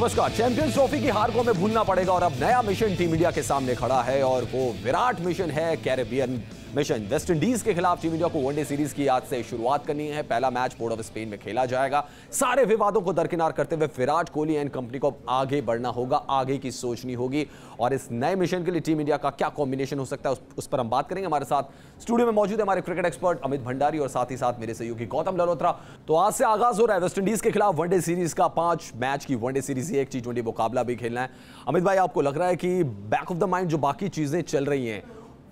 नमस्कार। Champions trophy की हार को हमें भूलना पड़ेगा और अब नया मिशन टीम इंडिया के सामने खड़ा है और वो विराट मिशन है, कैरेबियन मिशन। वेस्ट इंडीज के खिलाफ टीम इंडिया को वनडे सीरीज की आज से शुरुआत करनी है। पहला मैच पोर्ट ऑफ स्पेन में खेला जाएगा। सारे विवादों को दरकिनार करते हुए विराट कोहली एंड कंपनी को आगे बढ़ना होगा, आगे की सोचनी होगी और इस नए मिशन के लिए टीम इंडिया का क्या कॉम्बिनेशन हो सकता है उस पर हम बात करेंगे। हमारे साथ स्टूडियो में मौजूद है हमारे क्रिकेट एक्सपर्ट अमित भंडारी और साथ ही साथ मेरे सहयोगी गौतम ललोत्रा। तो आज से आगाज हो रहा है वेस्ट इंडीज के खिलाफ वनडे सीरीज का। 5 मैच की वनडे सीरीज, एक T20 मुकाबला भी खेलना है। अमित भाई, आपको लग रहा है कि बैक ऑफ द माइंड जो बाकी चीजें चल रही हैं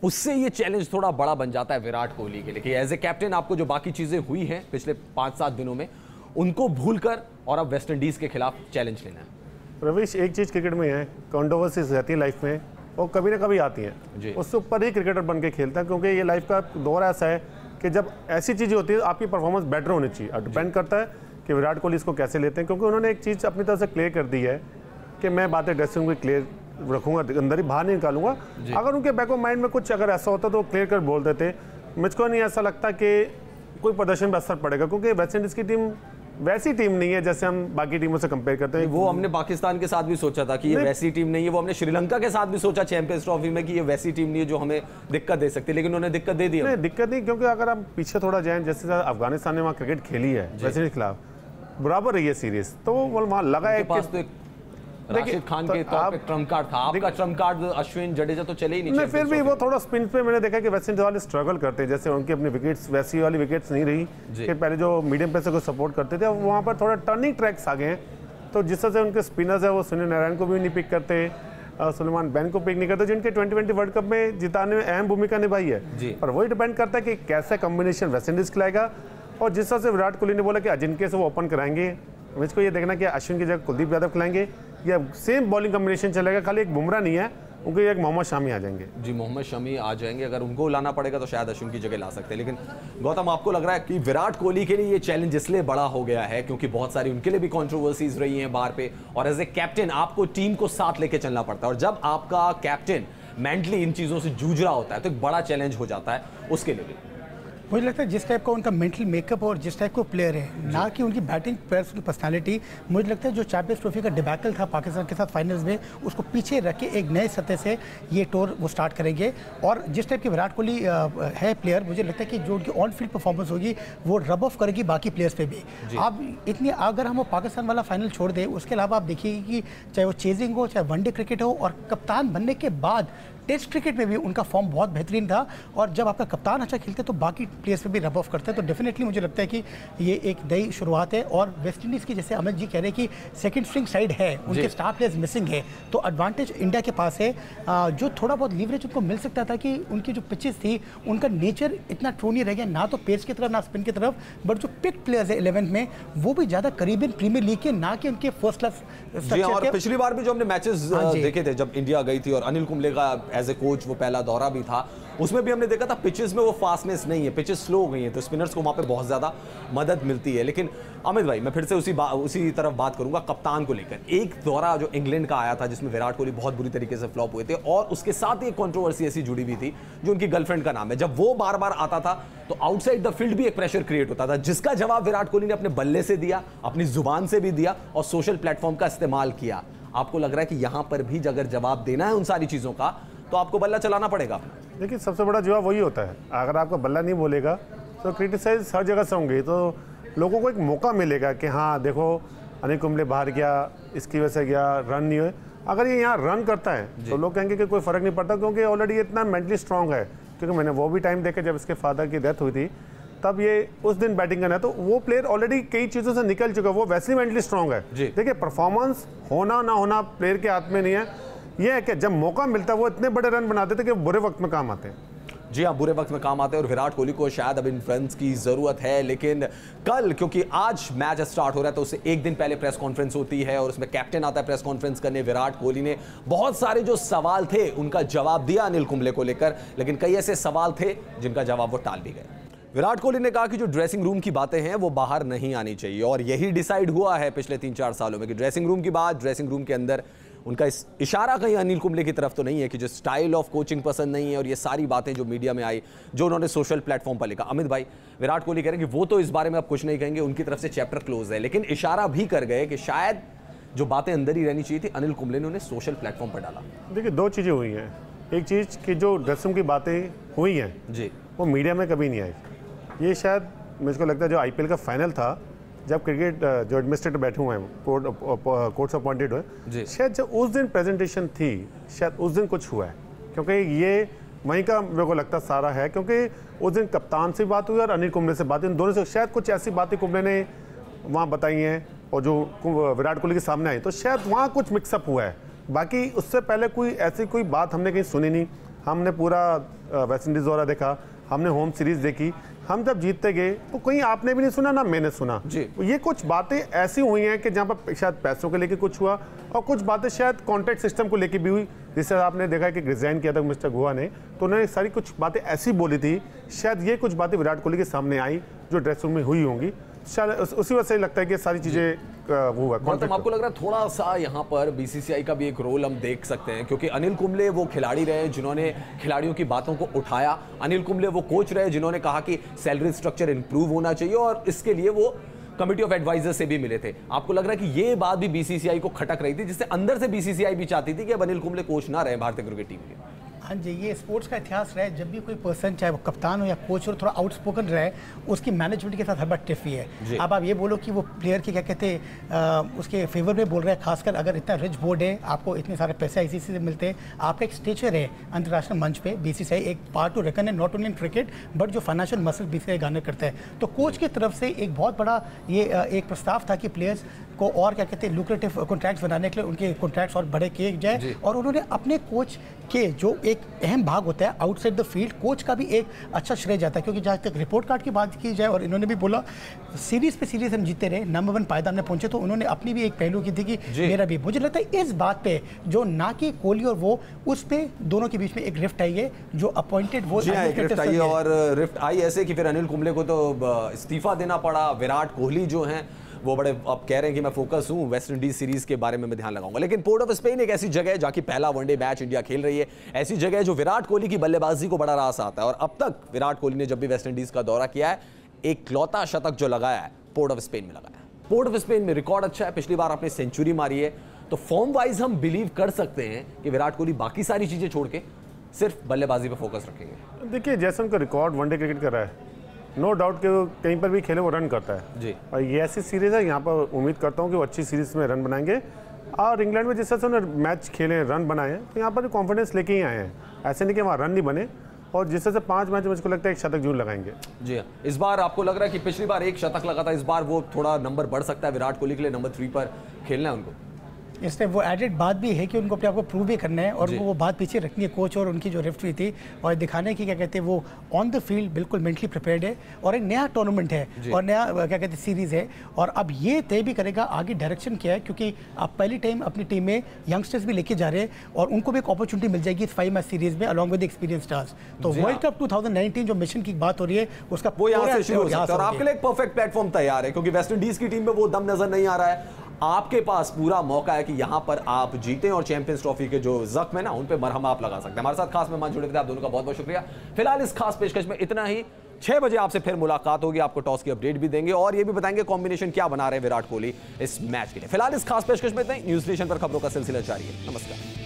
उससे ये चैलेंज थोड़ा बड़ा बन जाता है विराट कोहली के लिए कि एज ए कैप्टन आपको जो बाकी चीजें हुई हैं पिछले 5-7 दिनों में उनको भूलकर और अब वेस्ट इंडीज के खिलाफ चैलेंज लेना है? रवीश, एक चीज़ क्रिकेट में है, कंट्रोवर्सीज रहती है लाइफ में और कभी ना कभी आती हैं। उससे ऊपर ही क्रिकेटर बन के खेलता है, क्योंकि ये लाइफ का दौर ऐसा है कि जब ऐसी चीज़ें होती है आपकी परफॉर्मेंस बेटर होनी चाहिए। अब डिपेंड करता है कि विराट कोहली इसको कैसे लेते हैं, क्योंकि उन्होंने एक चीज़ अपनी तरफ से क्लियर कर दी है कि मैं बातें ड्रेसिंग में क्लियर रखूंगा, अंदर ही बाहर नहीं निकालूंगा। अगर उनके बैक ऑफ माइंड में कुछ अगर ऐसा होता तो क्लियर कर बोल देते। मुझको नहीं ऐसा लगता कि कोई प्रदर्शन पर असर पड़ेगा, क्योंकि वेस्ट इंडीज़ की टीम वैसी टीम नहीं है जैसे हम बाकी टीमों से कंपेयर करते हैं। वो हमने पाकिस्तान के साथ भी सोचा था कि ये वैसी टीम नहीं है, वो हमने श्रीलंका के साथ भी सोचा चैंपियंस ट्रॉफी में कि ये वैसी टीम नहीं है जो हमें दिक्कत दे सकती है, लेकिन उन्होंने दिक्कत दे दी। नहीं, दिक्कत नहीं, क्योंकि अगर हम पीछे थोड़ा जाएं, जैसे अफगानिस्तान ने वहाँ क्रिकेट खेली है वेस्ट इंडीज के खिलाफ, बराबर रही है सीरीज, तो वहाँ लगा है कि राशिद खान के तौर पे ट्रम्प कार्ड था आपका। ट्रम्प कार्ड अश्विन जडेजा तो चले ही नहीं। फिर भी वो थोड़ा स्पिन पे मैंने देखा कि वेस्ट इंडीज वाले स्ट्रगल करते हैं, जैसे उनकी अपनी विकेट्स वैसी वाली विकेट्स नहीं रही कि पहले जो मीडियम पेसर को सपोर्ट करते थे, वहाँ पर थोड़ा टर्निंग ट्रैक्स आ गए हैं। तो जिस तरह से उनके स्पिनर्स है वो सुनील नारायण को भी नहीं पिक करते, सुलेमान बैन को पिक नहीं करते, जिनके 2020 वर्ल्ड कप में जिताने में अहम भूमिका निभाई है। पर वही डिपेंड करता है कि कैसा कॉम्बिनेशन वेस्ट इंडीज खिलाएगा। और जिस तरह से विराट कोहली ने बोला कि अजिंक्य से वो ओपन कराएंगे, मुझको ये देखना कि अश्विन की जगह कुलदीप यादव खिलाएंगे या सेम बॉलिंग कॉम्बिनेशन चलेगा। खाली एक बुमराह नहीं है, उनके एक मोहम्मद शामी आ जाएंगे। जी, मोहम्मद शमी आ जाएंगे। अगर उनको लाना पड़ेगा तो शायद अश्विन की जगह ला सकते हैं। लेकिन गौतम, आपको लग रहा है कि विराट कोहली के लिए ये चैलेंज इसलिए बड़ा हो गया है क्योंकि बहुत सारी उनके लिए भी कंट्रोवर्सीज रही हैं बाहर पे, और एज ए कैप्टन आपको टीम को साथ लेके चलना पड़ता है, और जब आपका कैप्टन मेंटली इन चीज़ों से जूझ रहा होता है तो एक बड़ा चैलेंज हो जाता है उसके लिए भी। मुझे लगता है जिस टाइप का उनका मेंटल मेकअप और जिस टाइप का प्लेयर है, ना कि उनकी बैटिंग प्लेयर्स की पर्सनालिटी, मुझे लगता है जो चैंपियंस ट्रॉफी का डिबैकल था पाकिस्तान के साथ फाइनल्स में, उसको पीछे रख के एक नए सतह से ये टूर वो स्टार्ट करेंगे। और जिस टाइप की विराट कोहली है प्लेयर, मुझे लगता है कि जो उनकी ऑन फील्ड परफॉर्मेंस होगी वो रब ऑफ करेगी बाकी प्लेयर्स पे भी। आप इतनी अगर हम वो पाकिस्तान वाला फाइनल छोड़ दें, उसके अलावा आप देखिए कि चाहे वो चेजिंग हो, चाहे वनडे क्रिकेट हो, और कप्तान बनने के बाद टेस्ट क्रिकेट में भी उनका फॉर्म बहुत बेहतरीन था। और जब आपका कप्तान अच्छा खेलते हैं तो बाकी प्लेयर्स पे भी रब ऑफ करते हैं। तो डेफिनेटली मुझे लगता है कि ये एक नई शुरुआत है। और वेस्ट इंडीज़ की, जैसे अमित जी कह रहे हैं कि सेकंड स्ट्रिंग साइड है, उनके स्टार प्लेयर्स मिसिंग है, तो एडवांटेज इंडिया के पास है। जो थोड़ा बहुत लीवरेज उनको मिल सकता था कि उनकी जो पिचेस थी उनका नेचर इतना ट्रू नहीं रह गया, ना तो पेस की तरफ ना स्पिन की तरफ, बट जो पिक प्लेयर्स है 11 में वो भी ज़्यादा करीबन प्रीमियर लीग के, ना कि उनके फर्स्ट क्लास। और पिछली बार भी जो हमने मैचेस देखे थे जब इंडिया गई थी और अनिल कुंबले का एज ए कोच वो पहला दौरा भी था, उसमें भी हमने देखा था पिचेस में वो फास्टनेस नहीं है, पिचेस स्लो हो गई हैं, तो स्पिनर्स को वहां पे बहुत ज्यादा मदद मिलती है। लेकिन अमित भाई, मैं फिर से उसी तरफ बात करूंगा कप्तान को लेकर। एक दौरा जो इंग्लैंड का आया था जिसमें विराट कोहली बहुत बुरी तरीके से फ्लॉप हुए थे, और उसके साथ एक कंट्रोवर्सी ऐसी जुड़ी हुई थी जो उनकी गर्लफ्रेंड का नाम है। जब वो बार बार आता था तो आउटसाइड द फील्ड भी एक प्रेशर क्रिएट होता था, जिसका जवाब विराट कोहली ने अपने बल्ले से दिया, अपनी जुबान से भी दिया और सोशल प्लेटफॉर्म का इस्तेमाल किया। आपको लग रहा है कि यहां पर भी अगर जवाब देना है उन सारी चीजों का तो आपको बल्ला चलाना पड़ेगा? देखिए, सबसे बड़ा जवाब वही होता है, अगर आपका बल्ला नहीं बोलेगा तो क्रिटिसाइज हर जगह से होंगे, तो लोगों को एक मौका मिलेगा कि हाँ देखो अनिल कुंबले बाहर गया, इसकी वजह से गया, रन नहीं हुए। अगर ये यहाँ रन करता है तो लोग कहेंगे कि कोई फर्क नहीं पड़ता, क्योंकि ऑलरेडी इतना मेंटली स्ट्रांग है। क्योंकि मैंने वो भी टाइम देखा जब इसके फादर की डेथ हुई थी, तब ये उस दिन बैटिंग करना है, तो वो प्लेयर ऑलरेडी कई चीज़ों से निकल चुका है, वो वैसे ही मेंटली स्ट्रांग है। देखिए, परफॉर्मेंस होना ना होना प्लेयर के हाथ में नहीं है, ये है कि जब मौका मिलता है वो इतने बड़े रन बनाते थे कि बुरे वक्त में काम आते हैं। जी हाँ, बुरे वक्त में काम आते हैं और विराट कोहली को शायद अब इन्फ्लुएंस की जरूरत है। लेकिन कल, क्योंकि आज मैच स्टार्ट हो रहा है, तो उससे एक दिन पहले प्रेस कॉन्फ्रेंस होती है और उसमें कैप्टन आता है प्रेस कॉन्फ्रेंस करने। विराट कोहली ने बहुत सारे जो सवाल थे उनका जवाब दिया अनिल कुंबले को लेकर, लेकिन कई ऐसे सवाल थे जिनका जवाब वो टाल भी गए। विराट कोहली ने कहा कि जो ड्रेसिंग रूम की बातें हैं वो बाहर नहीं आनी चाहिए, और यही डिसाइड हुआ है पिछले 3-4 सालों में कि ड्रेसिंग रूम की बात, ड्रेसिंग रूम के अंदर उनका इस इशारा कहीं अनिल कुंबले की तरफ तो नहीं है कि जो स्टाइल ऑफ कोचिंग पसंद नहीं है, और ये सारी बातें जो मीडिया में आई, जो उन्होंने सोशल प्लेटफॉर्म पर लिखा। अमित भाई, विराट कोहली कह रहे हैं कि वो तो इस बारे में अब कुछ नहीं कहेंगे, उनकी तरफ से चैप्टर क्लोज है, लेकिन इशारा भी कर गए कि शायद जो बातें अंदर ही रहनी चाहिए थी अनिल कुंबले ने उन्हें सोशल प्लेटफॉर्म पर डाला। देखिए, दो चीज़ें हुई हैं। एक चीज़ कि जो ड्रेसिंग की बातें हुई हैं जी, वो मीडिया में कभी नहीं आई। ये शायद मुझको लगता है जो IPL का फाइनल था, जब क्रिकेट जो एडमिनिस्ट्रेटर बैठे हुए हैं, कोर्ट्स अपॉइंटेड हुए, शायद जब उस दिन प्रेजेंटेशन थी, शायद उस दिन कुछ हुआ है, क्योंकि ये वहीं का मेरे को लगता सारा है, क्योंकि उस दिन कप्तान से बात हुई और अनिल कुंबले से बात हुई, इन दोनों से शायद कुछ ऐसी बातें कुंबले ने वहाँ बताई हैं और जो विराट कोहली के सामने आई, तो शायद वहाँ कुछ मिक्सअप हुआ है। बाकी उससे पहले कोई ऐसी कोई बात हमने कहीं सुनी नहीं। हमने पूरा वेस्ट इंडीज़ दौरा देखा, हमने होम सीरीज़ देखी, हम जब जीतते गए तो कहीं आपने भी नहीं सुना ना मैंने सुना। ये कुछ बातें ऐसी हुई हैं कि जहाँ पर शायद पैसों को लेके कुछ हुआ और कुछ बातें शायद कॉन्ट्रैक्ट सिस्टम को लेके भी हुई। जिससे आपने देखा कि रिजाइन किया था मिस्टर गोवा ने, तो उन्होंने सारी कुछ बातें ऐसी बोली थी, शायद ये कुछ बातें विराट कोहली के सामने आई जो ड्रेस रूम में हुई होंगी। शायद उसी वजह से लगता है कि सारी चीज़ें वो हुआ। मतलब आपको लग रहा है थोड़ा सा यहाँ पर BCCI का भी एक रोल हम देख सकते हैं, क्योंकि अनिल कुंबले वो खिलाड़ी रहे जिन्होंने खिलाड़ियों की बातों को उठाया, अनिल कुंबले वो कोच रहे जिन्होंने कहा कि सैलरी स्ट्रक्चर इंप्रूव होना चाहिए और इसके लिए वो कमिटी ऑफ एडवाइजर से भी मिले थे। आपको लग रहा है कि ये बात भी BCCI को खटक रही थी, जिससे अंदर से BCCI भी चाहती थी कि अब अनिल कुंबले कोच ना रहे भारतीय क्रिकेट टीम के। हाँ जी, ये स्पोर्ट्स का इतिहास रहा है, जब भी कोई पर्सन चाहे वो कप्तान हो या कोच हो थोड़ा आउटस्पोकन रहे, उसकी मैनेजमेंट के साथ हर बार टिफी है। अब आप ये बोलो कि वो प्लेयर की क्या कहते हैं उसके फेवर में बोल रहे हैं, खासकर अगर इतना रिच बोर्ड है, आपको इतने सारे पैसे ICC से मिलते हैं, आपका एक स्टेचर है अंतर्राष्ट्रीय मंच पे, BCCI एक पार्ट टू रेकन है, not only in cricket but जो फाइनेंशियल मसल BCCI गार्नर करता है। तो कोच की तरफ से एक बहुत बड़ा ये एक प्रस्ताव था कि प्लेयर्स को और क्या कहते हैं लुक्रेटिव कॉन्ट्रैक्ट्स बनाने के लिए उनके कॉन्ट्रैक्ट्स और बड़े किए जाए, और उन्होंने अपने कोच के जो एक अहम भाग होता है आउटसाइड द फील्ड, कोच का भी एक अच्छा श्रेय जाता है। क्योंकि जहाँ तक रिपोर्ट कार्ड की बात की जाए, और इन्होंने भी बोला सीरीज पे सीरीज हम जीते रहे, नंबर 1 पायदान में पहुंचे, तो उन्होंने अपनी भी एक पहलू की थी कि मेरा भी, मुझे लगता है इस बात पे जो ना कि कोहली और वो, उस पे दोनों के बीच में एक रिफ्ट आई है जो अपॉइंटेड वो रिफ्ट आई, और रिफ्ट आई ऐसे कि फिर अनिल कुंबले को तो इस्तीफा देना पड़ा। विराट कोहली जो हैं वो बड़े अब कह रहे हैं कि मैं फोकस हूं, वेस्ट इंडीज सीरीज के बारे में मैं ध्यान लगाऊंगा। लेकिन पोर्ट ऑफ स्पेन एक ऐसी जगह है जहां की पहला वनडे मैच इंडिया खेल रही है, ऐसी जगह है जो विराट कोहली की बल्लेबाजी को बड़ा रास आता है। और अब तक विराट कोहली ने जब भी वेस्ट इंडीज का दौरा किया है, एक लौता शतक जो लगाया है पोर्ट ऑफ स्पेन में लगाया है। पोर्ट ऑफ स्पेन में रिकॉर्ड अच्छा है, पिछली बार आपने सेंचुरी मारी है, तो फॉर्म वाइज हम बिलीव कर सकते हैं कि विराट कोहली बाकी सारी चीजें छोड़ के सिर्फ बल्लेबाजी पे फोकस रखेंगे। देखिए, जैसे उनका रिकॉर्ड वनडे क्रिकेट कर रहा है, नो डाउट कि वो कहीं पर भी खेले वो रन करता है जी। और ये ऐसी सीरीज़ है, यहाँ पर उम्मीद करता हूँ कि वो अच्छी सीरीज़ में रन बनाएंगे। और इंग्लैंड में जिस तरह से उन्होंने मैच खेले, रन बनाए हैं, तो यहाँ पर कॉन्फिडेंस लेके ही आए हैं। ऐसे नहीं कि वहाँ रन नहीं बने, और जिस तरह से 5 मैच मुझको लगता है 1 शतक जरूर लगाएंगे। जी हाँ, इस बार आपको लग रहा है कि पिछली बार 1 शतक लगा था, इस बार वो थोड़ा नंबर बढ़ सकता है विराट कोहली के लिए, नंबर 3 पर खेलना है उनको। इसमें वो एडेड बात भी है कि उनको अपने आप को प्रूव भी करना है, और वो बात पीछे रखनी है कोच और उनकी जो रेफरी थी, और दिखाने की क्या कहते हैं वो ऑन द फील्ड बिल्कुल मेंटली प्रिपेयर्ड है, और एक नया टूर्नामेंट है और नया क्या कहते हैं सीरीज़ है, और अब ये तय भी करेगा आगे डायरेक्शन क्या है, क्योंकि आप पहली टाइम अपनी टीम में यंगस्टर्स भी लेके जा रहे हैं और उनको भी एक अपॉर्चुनिटी मिल जाएगी इस 5 मैच सीरीज में अलॉन्ग विद एक्सपीरियंस स्टार्स। तो वर्ल्ड कप 2019 जो मिशन की बात हो रही है उसका वो यहाँ से शुरू हो सकता है, और आपके लिए एक परफेक्ट प्लेटफॉर्म तैयार है, क्योंकि वेस्ट इंडीज की टीम में वो दम नजर नहीं आ रहा है। आपके पास पूरा मौका है कि यहां पर आप जीतें और चैंपियंस ट्रॉफी के जो जख्म है ना, उन पे मरहम आप लगा सकते हैं। हमारे साथ खास मेहमान जुड़े थे, आप दोनों का बहुत बहुत शुक्रिया। फिलहाल इस खास पेशकश में इतना ही। 6 बजे आपसे फिर मुलाकात होगी, आपको टॉस की अपडेट भी देंगे और ये भी बताएंगे कॉम्बिनेशन क्या बना रहे विराट कोहली इस मैच के लिए। फिलहाल इस खास पेशकश में इतना ही। न्यूज़ नेशन पर खबरों का सिलसिला जारी है। नमस्कार।